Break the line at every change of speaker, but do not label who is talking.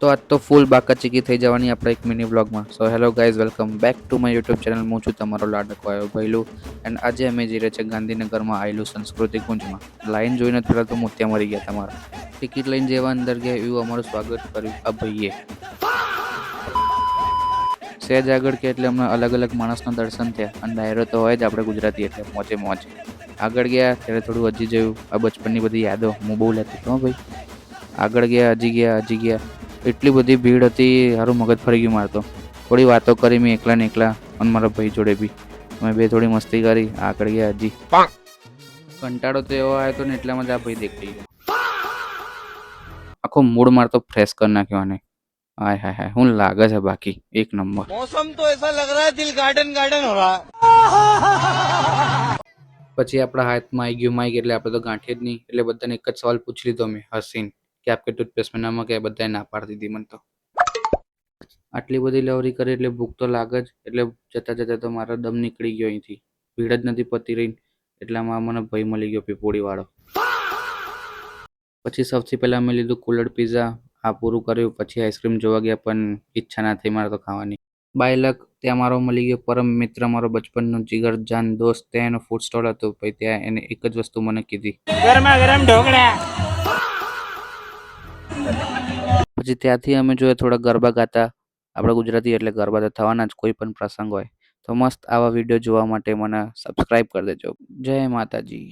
તો આજ તો ફૂલ બાકાચીકી થઈ જવાની આપણે એક મિની વ્લોગમાં. So hello guys, welcome back to my YouTube channel. હું છું તમારો લાડકો આવ્યો ભૈલું. એન્ડ આજે અમે જઈ રહ્યા છીએ ગાંધીનગરમાં આવેલું સંસ્કૃતિ કુંજમાં. લાઈન જોઈને પહેલાં તો મોતિયા મરી ગયા તમારા. ટિકિટ લઈને જેવા અંદર ગયા એવું અમારું સ્વાગત કર્યું આ ભાઈએ. સહેજ આગળ કે એટલે અમને અલગ અલગ માણસના દર્શન થયા. અને ડાયરો તો હોય જ આપણે ગુજરાતી એટલે મોજે મોજ. આગળ ગયા ત્યારે થોડું હજી જોયું. આ બચપનની બધી યાદો હું બહુ લેતી હતો ભાઈ. આગળ ગયા હજી ગયા એટલી બધી ભીડ હતી, સારું મગજ ફરી ગયું મારતો. થોડી વાતો કરી મેં એકલા ને એકલા અને મારા ભાઈ જોડે બી. અમે બે થોડી મસ્તી કરી. આગળ ગયા હજી કંટાળો તો એવો આવ્યો હતો ને એટલામાં જ આ ભાઈ દેખાઈ ગયા. આખો મૂડ મારતો ફ્રેશ કરી નાખ્યો અને હાય હાય હાય હું લાગે છે બાકી એક નંબર.
मौसम तो ऐसा लग रहा है दिल गार्डन गार्डन हो रहा है.
પછી આપણા હાથમાં આવી ગયું માઇક એટલે આપણે તો ગાંઠીએ જ નહીં. એટલે બધાને એક જ સવાલ પૂછી લીધો મેં હસીને કે આપકે ટૂથપેસ્ટ में नमक है. બધાએ ના પાડી દીધી મને તો. આટલી બધી લવરી કરી એટલે ભૂખ તો લાગે જ. એટલે જતા જતા તો મારો દમ નીકળી ગયો અહીંથી. ભીડ જ નથી પતી રહી એટલામાં મને ભાઈ મળી ગયો પીપોડી વાળો. પછી સૌથી પહેલા મેં લીધું કુલર પીઝા. આ પૂરું કર્યું. પછી આઈસ્ક્રીમ જોવા ગયા પણ ઈચ્છા ના થઈ મારે તો ખાવાની. બાયલક ત્યાં મારો મળી ગયો પરમ મિત્ર, મારો બચપનનો જીગર જાન દોસ્ત. ત્યાં એનો ફૂડ સ્ટોલ હતો. પછી ત્યાં એને એક જ વસ્તુ મને કીધી,
गरमा गरम ढोकड़ा.
પછી ત્યાંથી અમે જોયા થોડા ગરબા ગાતા. આપણે ગુજરાતી એટલે ગરબા તો થવાના જ કોઈ પણ પ્રસંગ હોય. તો મસ્ત આવા વિડીયો જોવા માટે મને સબસ્ક્રાઈબ કરી દેજો. જય માતાજી.